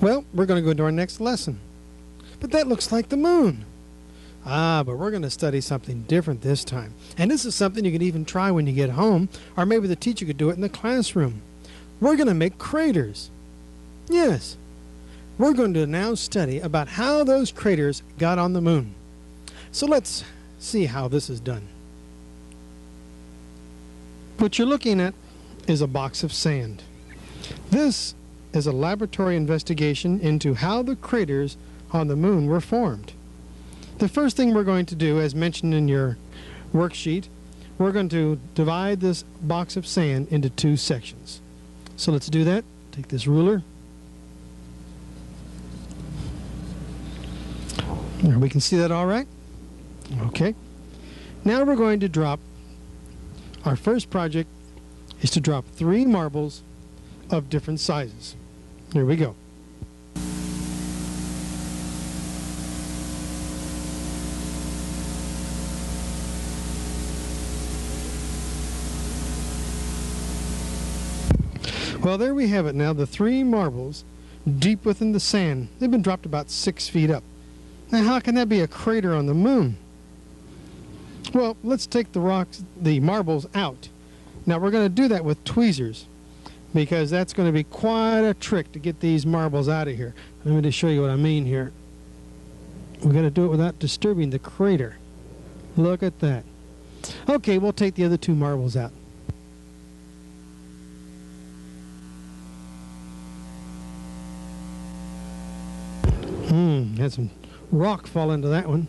Well, we're going to go into our next lesson. But that looks like the moon. But we're going to study something different this time. And this is something you can even try when you get home, or maybe the teacher could do it in the classroom. We're going to make craters. Yes. We're going to now study about how those craters got on the moon. So let's see how this is done. What you're looking at is a box of sand. This is a laboratory investigation into how the craters on the moon were formed. The first thing we're going to do, as mentioned in your worksheet, we're going to divide this box of sand into two sections. So let's do that. Take this ruler. There, we can see that all right? Okay. Now we're going to drop, our first project is to drop 3 marbles of different sizes. Here we go. Well, there we have it now, the 3 marbles deep within the sand. They've been dropped about 6 feet up. Now, how can that be a crater on the moon? Well, let's take the marbles out. Now, we're going to do that with tweezers, because that's going to be quite a trick to get these marbles out of here. Let me just show you what I mean here. We're going to do it without disturbing the crater. Look at that. Okay, we'll take the other 2 marbles out. Had some rock fall into that one.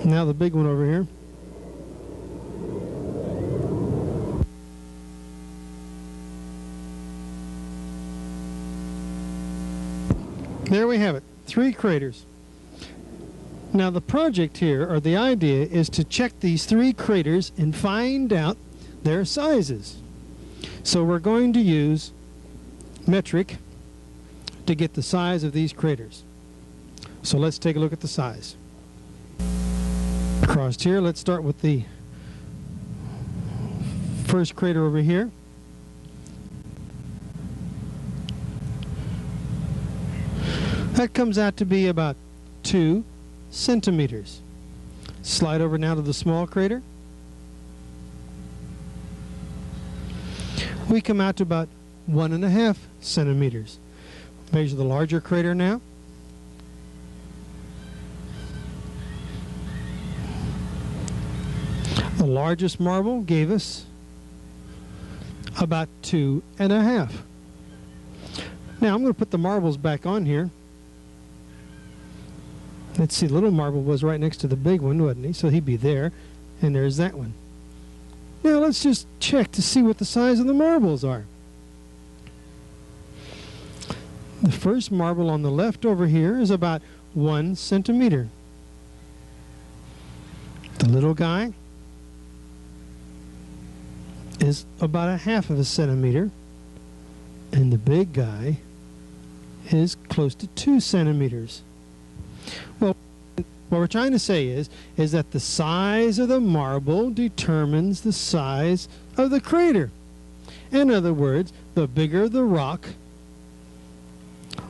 Now the big one over here. There we have it, 3 craters. Now the project here, or the idea, is to check these 3 craters and find out their sizes. So we're going to use metric to get the size of these craters. So let's take a look at the size. Across here, let's start with the first crater over here. That comes out to be about 2 centimeters. Slide over now to the small crater. We come out to about 1.5 centimeters. Measure the larger crater now. The largest marble gave us about 2.5. Now I'm going to put the marbles back on here. Let's see, the little marble was right next to the big one, wasn't he? So he'd be there, and there's that one. Now let's just check to see what the size of the marbles are. The first marble on the left over here is about 1 centimeter. The little guy is about 1/2 centimeter, and the big guy is close to 2 centimeters. Well, what we're trying to say is that the size of the marble determines the size of the crater. In other words, the bigger the rock,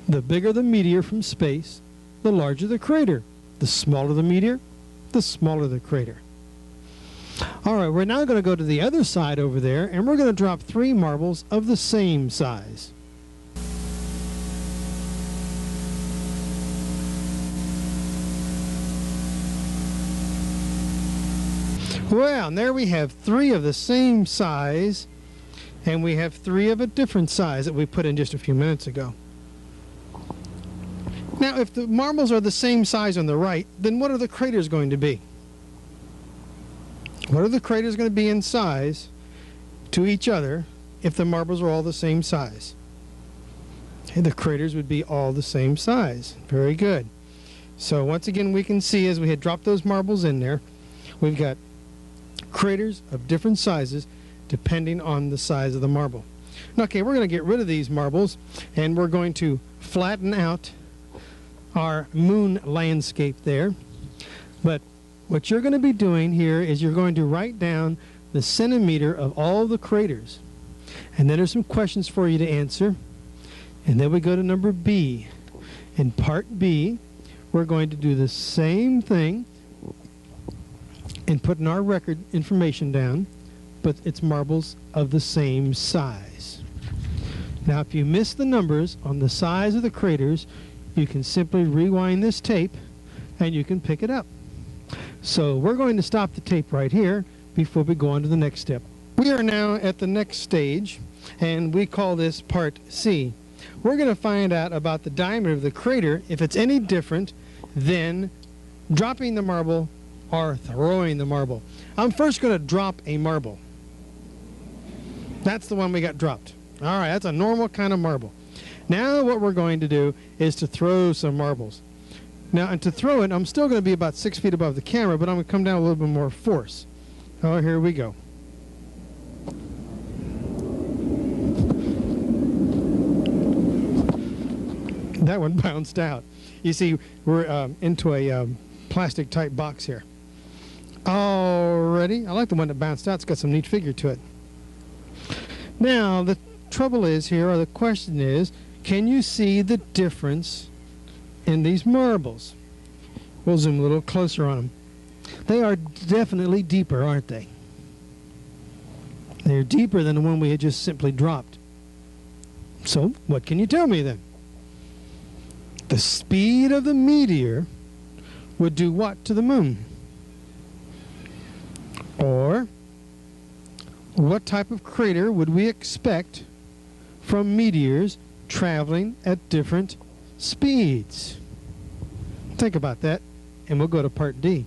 the bigger the meteor from space, the larger the crater. The smaller the meteor, the smaller the crater. All right, we're now going to go to the other side over there, and we're going to drop 3 marbles of the same size. Well, and there we have 3 of the same size, and we have 3 of a different size that we put in just a few minutes ago. Now, if the marbles are the same size on the right, then what are the craters going to be? What are the craters going to be in size to each other if the marbles are all the same size? Okay, the craters would be all the same size. Very good. So once again, we can see as we had dropped those marbles in there, we've got craters of different sizes depending on the size of the marble. Okay, we're going to get rid of these marbles, and we're going to flatten out our moon landscape there. But what you're going to be doing here is you're going to write down the centimeter of all the craters. And then there's some questions for you to answer. And then we go to number B. In part B, we're going to do the same thing and put in our record information down, but it's marbles of the same size. Now, if you miss the numbers on the size of the craters, you can simply rewind this tape and you can pick it up. So we're going to stop the tape right here before we go on to the next step. We are now at the next stage, and we call this part C. We're going to find out about the diameter of the crater, if it's any different than dropping the marble or throwing the marble. I'm first going to drop a marble. That's the one we got dropped. All right, that's a normal kind of marble. Now what we're going to do is to throw some marbles. Now, and to throw it, I'm still going to be about 6 feet above the camera, but I'm going to come down a little bit more force. Oh, here we go. That one bounced out. You see, we're into a plastic type box here. Alrighty, I like the one that bounced out. It's got some neat figure to it. Now, the trouble is here, or the question is, can you see the difference in these marbles? We'll zoom a little closer on them. They are definitely deeper, aren't they? They're deeper than the one we had just simply dropped. So, what can you tell me then? The speed of the meteor would do what to the moon? Or, what type of crater would we expect from meteors traveling at different speeds? Think about that, and we'll go to part D.